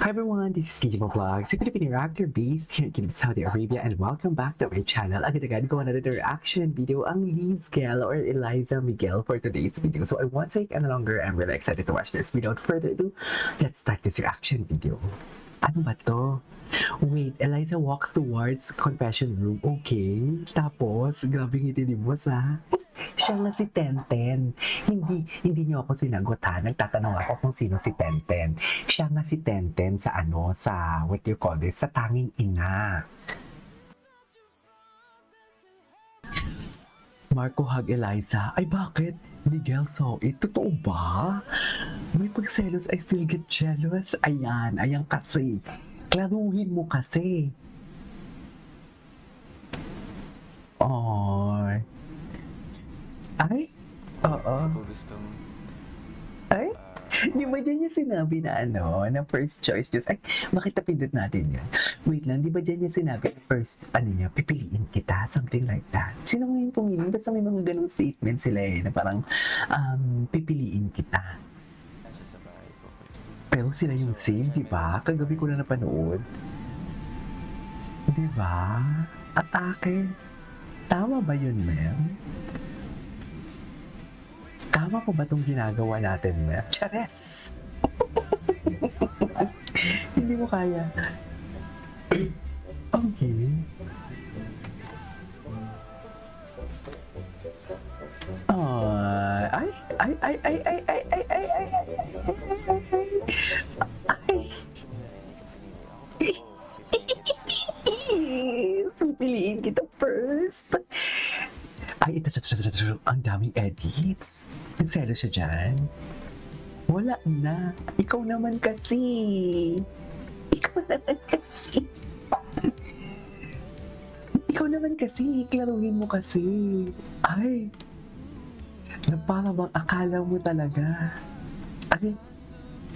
Hi everyone, this is Kijima Vlogs, a Filipino reactor based here in Saudi Arabia, and welcome back to my channel. Agad-agad ko another reaction video ang Liz Gale or Eliza Miguel for today's video. So I won't take any longer, I'm really excited to watch this. Without further ado, let's start this reaction video. Ano ba to? Wait, Eliza walks towards confession room. Okay. Tapos, grabe itinimos ha. Siya nga si Tenten. Hindi niyo ako sinagot ha. Nagtatanong ako kung sino si Tenten. Siya nga si Tenten sa what do you call this? Sa Tanging Ina. Marco hug Eliza. Ay bakit? Miguel saw it. Totoo ba? May pagselos, I still get jealous. Ayan kasi. Klaruhin mo kasi. Ay. Ay? Oo. Ako gustong Ay? Di ba dyan niya sinabi na na first choice? Just, ay, bakit napindot natin yan? Wait lang, di ba dyan niya sinabi na first, pipiliin kita? Something like that. Sino ngayon pumili? Basta may mga ganong statement sila na parang, pipiliin kita. nasa sa bahay ko. Pero sila yung same, di ba? Kagabi ko na napanood. Di ba? Atake. Tama ba yun, Mem? Tama po ba itong ginagawa natin, Mem? Chares! Hindi mo kaya. Okay. Ay, ay, ay, ay, ay, ay, ay, ay, ay, ay, ay. Pipiliin kita first. Ay, ito. Ang daming edits. Nagselo siya dyan. Wala na. Ikaw naman kasi. Ikaw naman kasi. Klaruhin mo kasi. Ay. Na para bang akala mo talaga. Ay.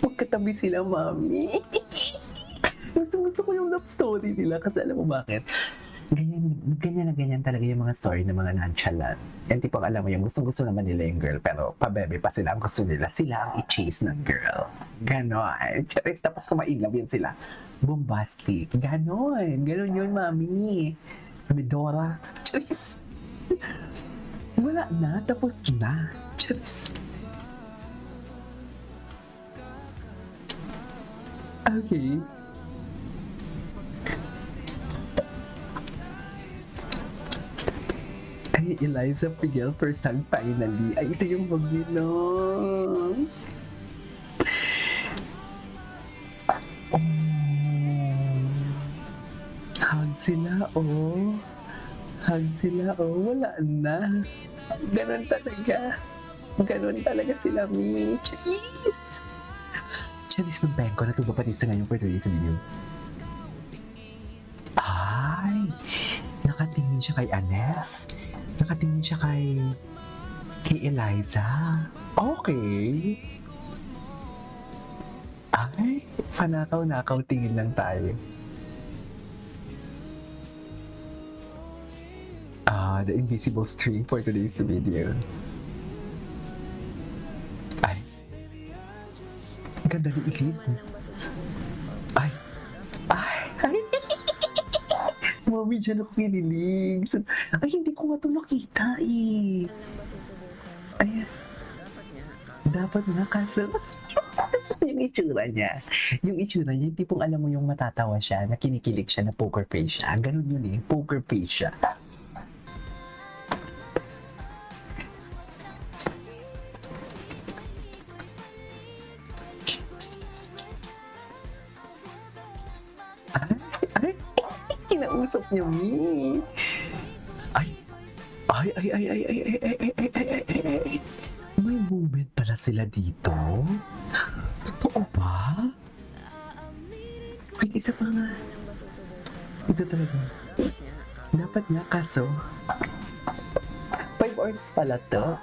Magkatabi sila, mami. Gusto ko yung love story nila kasi alam mo bakit? Ganyan talaga yung mga story ng mga nonchalant. Yan tipong alam mo yung gustong-gusto naman nila yung girl pero pabebe pa sila ang gusto nila. Sila ang i-chase ng girl. Ganon. Charis, tapos kumain love yan sila. Bombastic. Ganon yun, mami. Medora. Charis. Wala na. Tapos na. Charis. Okay. Ay, Eliza Miguel, first time finally. Ay, ito yung magbilong. Oh. Hug sila, oh. Hug sila, oh. Wala na. Ganon talaga sila, mi. Cheese! Cheese, magbayan ko na ito ba pati sa ngayon for today's video? Ay! Nakatingin siya kay Anes. Nakatingin siya kay Eliza. Okay. Ay, panakaw-nakaw tingin lang tayo. The invisible string for today's video. Ay. Ang ganda ni Elise. Ay. Mami, dyan ako kinilig. Ay, hindi ko nga ito nakita eh. Ay, dapat nga kaso. yung itsura niya, yung tipong alam mo yung matatawa siya, na kinikilig siya, na poker face siya. Ganun yun eh, poker face siya. Kinausap niyo, mi. Ay. May moment pala sila dito? Totoo ba? Wait, isa pa nga. Ito talaga. Dapat nga, kaso 5 hours pala to.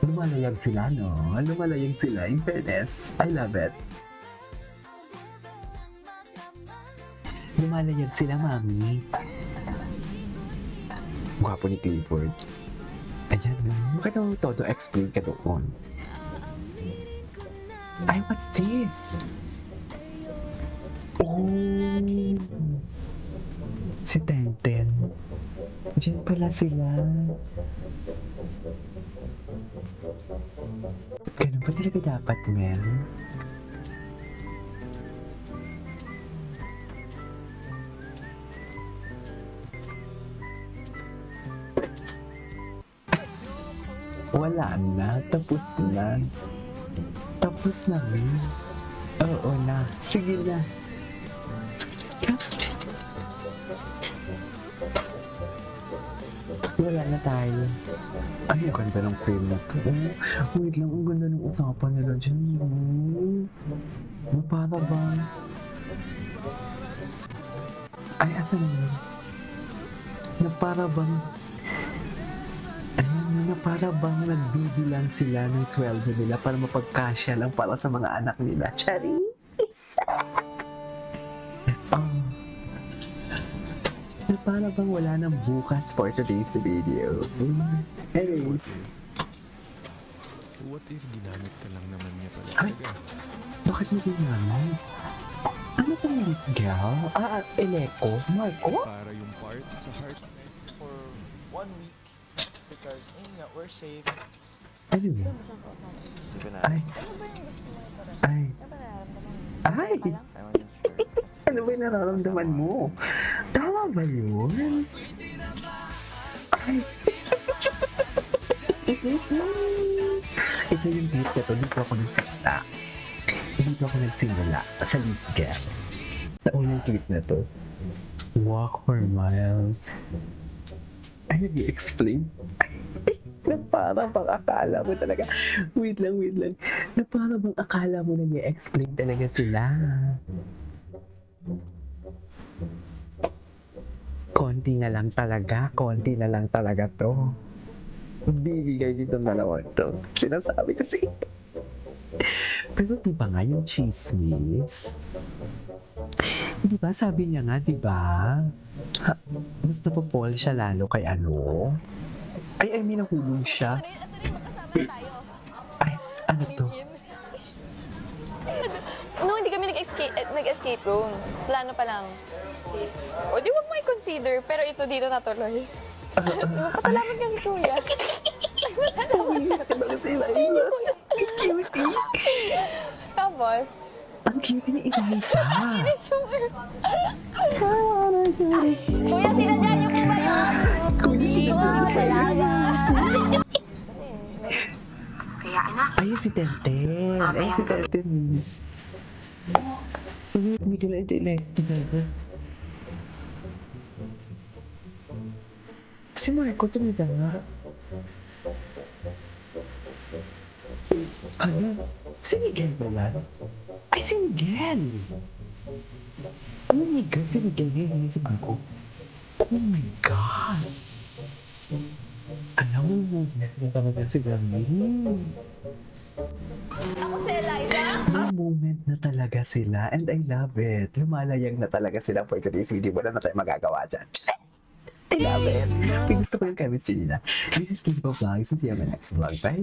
Lumalayag sila, no? Lumalayag sila, in fairness. I love it. Lumalayag sila, mami. Gwapo ni Clifford. Ayan, bakit mo todo explain ka doon? Ay, what's this? Oh, si Tenten. Diyan pala sila. Ganun ba talaga dapat, Mel? Wala na. Tapos na. Tapos na, Mel. Oo na. Sige na. Wala na tayo. Ay, ang ganda ng film na to. Oh, wait lang, ang ganda ng usapan nila dyan. Oh, para bang... Ay, asan yun? Na para bang... Ayun, na para bang nagbibilang sila ng sweldo nila para mapagkasya lang para sa mga anak nila. Charis! Na para bang wala nang bukas for today's video. Anyways. What if ginamit ka lang naman niya pala Ay! talaga? Bakit mo ginamit? Ano tong Miss Gal? Eleko? Marco? Para yung part sa heart. for 1 week because ayun nga, we're safe. Ano yun? Hindi ko na. Ay. Ay. Ay! I wasn't sure. Ano ba yung nararamdaman mo? Tama ba yun? Ay! Ito yung tweet na to. Dito ako nagsimula. Dito ako nagsimula sa Lisga. Sa unang tweet na to. Walk for miles. Ay, nag-i-explain. Na parang bang akala mo talaga. Wait lang. Na parang bang akala mo nag-i-explain talaga sila. Konti na lang talaga to. Bibigay dito dalawa to. Sinasabi kasi. Pero di ba nga yung chismis? Di ba sabi niya nga, di ba? Mas napapol siya lalo kay ano? Ay, may nahulog siya. Ay, ano to? No, hindi kami nag-escape room. Plano pa lang. O di wag mo i-consider, pero ito dito natuloy. Magpasalamat kang kuya. Cutie! Tapos, Ang cute ni Eliza! Kuya, sila dyan yung ba yun? Talaga. Ayun si Tenten! Ayun si Tenten! Hindi ko na intellect. Si Marco tumida nga. Ano? Si Miguel ba yan? Ay, si Miguel! Ano Miguel? Si Miguel yun si Marco. Oh my God! Alam mo, meron talaga si Grammy. Ako si Eliza. May moment na talaga sila and I love it. Lumalayag na talaga sila for today's video. Wala na tayo magagawa dyan. I love it. Gusto ko yung chemistry nila. This is Kim Vlogs and see you on my next vlog. Bye!